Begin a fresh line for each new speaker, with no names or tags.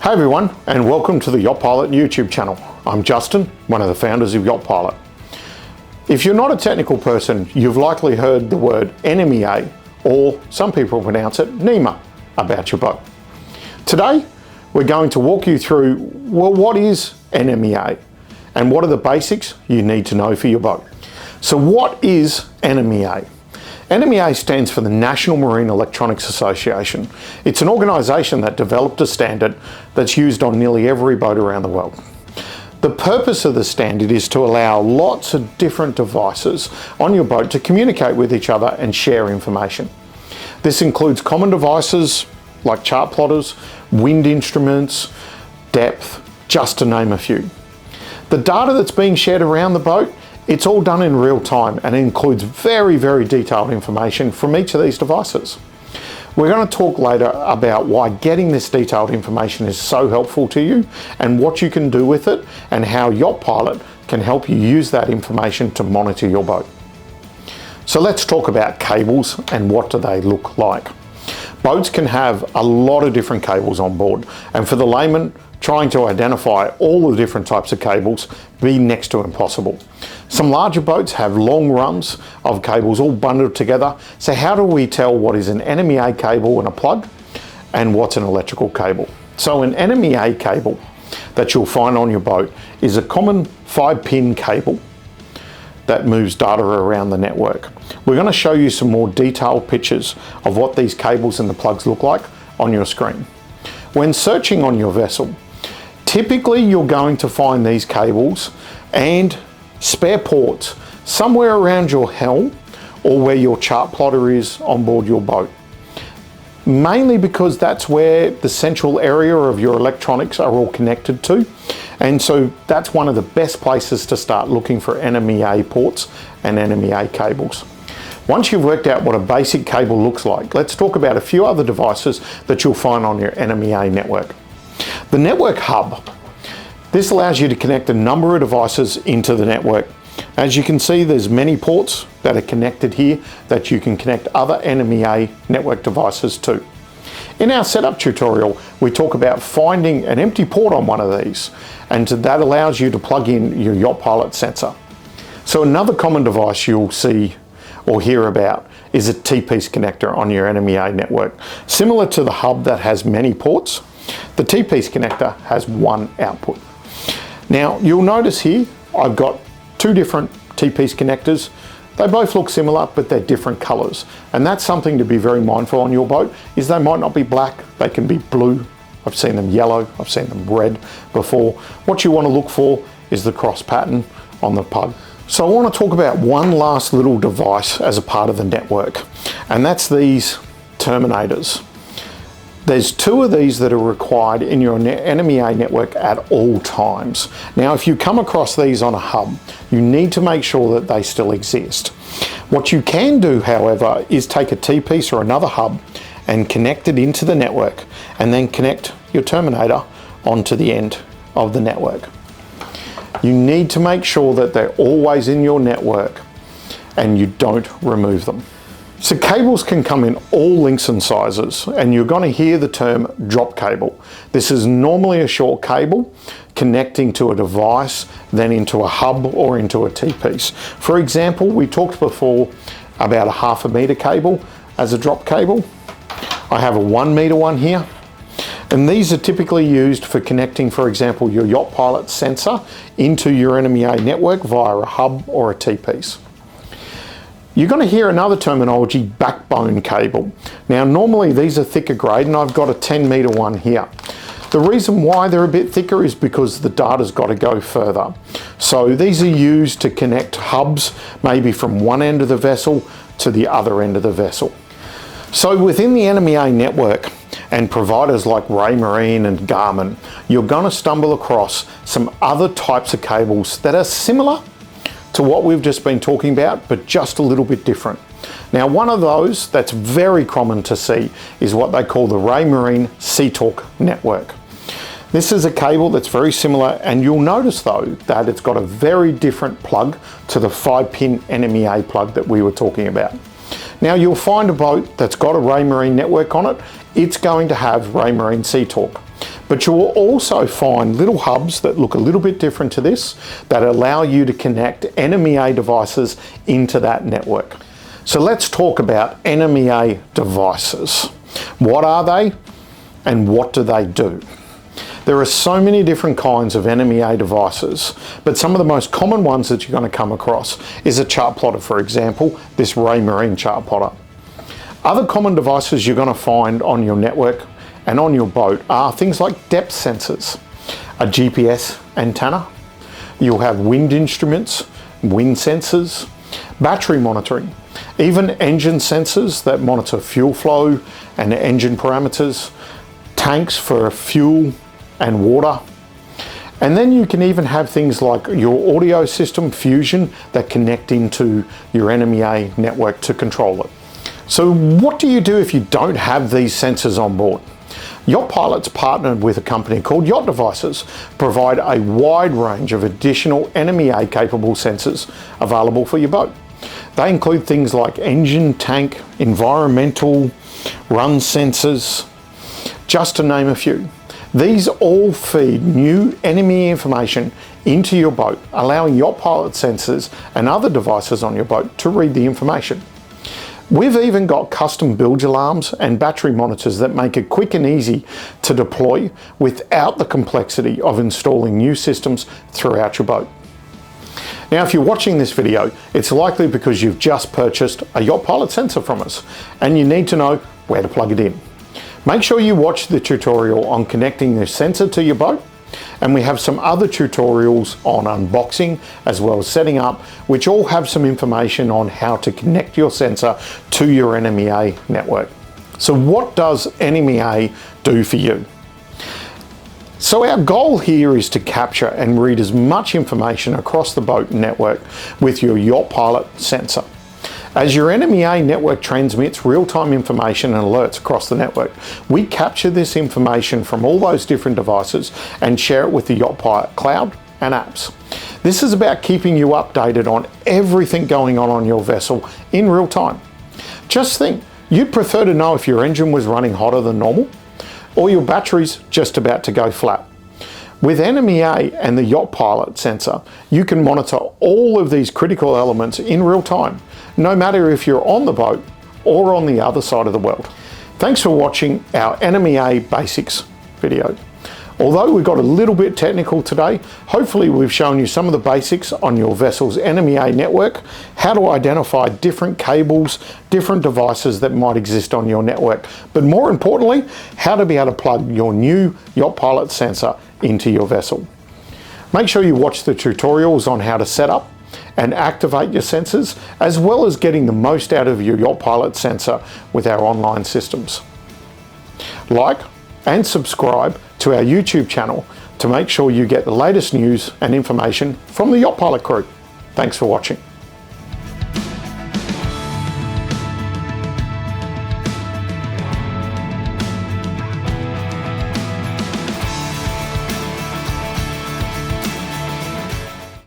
Hey everyone, and welcome to the YachtPilot YouTube channel. I'm Justin, one of the founders of YachtPilot. If you're not a technical person, you've likely heard the word NMEA, or some people pronounce it NMEA, about your boat. Today, we're going to walk you through, well, what is NMEA and what are the basics you need to know for your boat. So what is NMEA? NMEA stands for the National Marine Electronics Association. It's an organisation that developed a standard that's used on nearly every boat around the world. The purpose of the standard is to allow lots of different devices on your boat to communicate with each other and share information. This includes common devices like chart plotters, wind instruments, depth, just to name a few. The data that's being shared around the boat, it's all done in real time and includes very, very detailed information from each of these devices. We're going to talk later about why getting this detailed information is so helpful to you and what you can do with it and how YachtPilot can help you use that information to monitor your boat. So let's talk about cables and what do they look like. Boats can have a lot of different cables on board, and for the layman, trying to identify all the different types of cables be next to impossible. Some larger boats have long runs of cables all bundled together, so how do we tell what is an NMEA cable and a plug and what's an electrical cable? So an NMEA cable that you'll find on your boat is a common 5-pin cable that moves data around the network. We're going to show you some more detailed pictures of what these cables and the plugs look like on your screen. When searching on your vessel, typically you're going to find these cables and spare ports somewhere around your helm or where your chart plotter is on board your boat. Mainly because that's where the central area of your electronics are all connected to. And so that's one of the best places to start looking for NMEA ports and NMEA cables. Once you've worked out what a basic cable looks like, let's talk about a few other devices that you'll find on your NMEA network. The network hub. This allows you to connect a number of devices into the network. As you can see, there's many ports that are connected here that you can connect other NMEA network devices to. In our setup tutorial, we talk about finding an empty port on one of these, and that allows you to plug in your YachtPilot sensor. So another common device you'll see or hear about is a T-piece connector on your NMEA network. Similar to the hub that has many ports, the T-piece connector has one output. Now you'll notice here I've got two different T-piece connectors. They both look similar, but they're different colors. And that's something to be very mindful on your boat, is they might not be black, they can be blue. I've seen them yellow, I've seen them red before. What you want to look for is the cross pattern on the plug. So I want to talk about one last little device as a part of the network, and that's these terminators. There's two of these that are required in your NMEA network at all times. Now, if you come across these on a hub, you need to make sure that they still exist. What you can do, however, is take a T-piece or another hub and connect it into the network, and then connect your terminator onto the end of the network. You need to make sure that they're always in your network and you don't remove them. So cables can come in all lengths and sizes, and you're going to hear the term drop cable. This is normally a short cable connecting to a device, then into a hub or into a T-piece. For example, we talked before about a 1/2 meter cable as a drop cable. I have a 1 meter one here, and these are typically used for connecting, for example, your YachtPilot sensor into your NMEA network via a hub or a T-piece. You're going to hear another terminology, backbone cable. Now normally these are thicker grade, and I've got a 10 meter one here. The reason why they're a bit thicker is because the data's got to go further. So these are used to connect hubs, maybe from one end of the vessel to the other end of the vessel. So within the NMEA network and providers like Raymarine and Garmin, you're going to stumble across some other types of cables that are similar to what we've just been talking about, but just a little bit different. Now, one of those that's very common to see is what they call the Raymarine Sea-Talk network. This is a cable that's very similar, and you'll notice though that it's got a very different plug to the 5-pin NMEA plug that we were talking about. Now you'll find a boat that's got a Raymarine network on it, it's going to have Raymarine Sea-Talk. But you will also find little hubs that look a little bit different to this that allow you to connect NMEA devices into that network. So let's talk about NMEA devices. What are they and what do they do? There are so many different kinds of NMEA devices, but some of the most common ones that you're going to come across is a chart plotter, for example, this Raymarine chart plotter. Other common devices you're going to find on your network and on your boat are things like depth sensors, a GPS antenna, you'll have wind instruments, wind sensors, battery monitoring, even engine sensors that monitor fuel flow and engine parameters, tanks for fuel and water. And then you can even have things like your audio system Fusion that connect into your NMEA network to control it. So what do you do if you don't have these sensors on board? YachtPilot's partnered with a company called Yacht Devices, provide a wide range of additional NMEA capable sensors available for your boat. They include things like engine, tank, environmental, run sensors, just to name a few. These all feed new NMEA information into your boat, allowing YachtPilot sensors and other devices on your boat to read the information. We've even got custom bilge alarms and battery monitors that make it quick and easy to deploy without the complexity of installing new systems throughout your boat. Now, if you're watching this video, it's likely because you've just purchased a YachtPilot sensor from us and you need to know where to plug it in. Make sure you watch the tutorial on connecting the sensor to your boat, and we have some other tutorials on unboxing as well as setting up, which all have some information on how to connect your sensor to your NMEA network. So what does NMEA do for you? So our goal here is to capture and read as much information across the boat network with your YachtPilot sensor. As your NMEA network transmits real-time information and alerts across the network, we capture this information from all those different devices and share it with the YachtPilot cloud and apps. This is about keeping you updated on everything going on your vessel in real time. Just think, you'd prefer to know if your engine was running hotter than normal or your battery's just about to go flat. With NMEA and the YachtPilot sensor, you can monitor all of these critical elements in real time, no matter if you're on the boat or on the other side of the world. Thanks for watching our NMEA basics video. Although we got a little bit technical today, hopefully we've shown you some of the basics on your vessel's NMEA network, how to identify different cables, different devices that might exist on your network, but more importantly, how to be able to plug your new YachtPilot sensor into your vessel. Make sure you watch the tutorials on how to set up and activate your sensors, as well as getting the most out of your YachtPilot sensor with our online systems. Like and subscribe to our YouTube channel to make sure you get the latest news and information from the YachtPilot crew. Thanks for watching.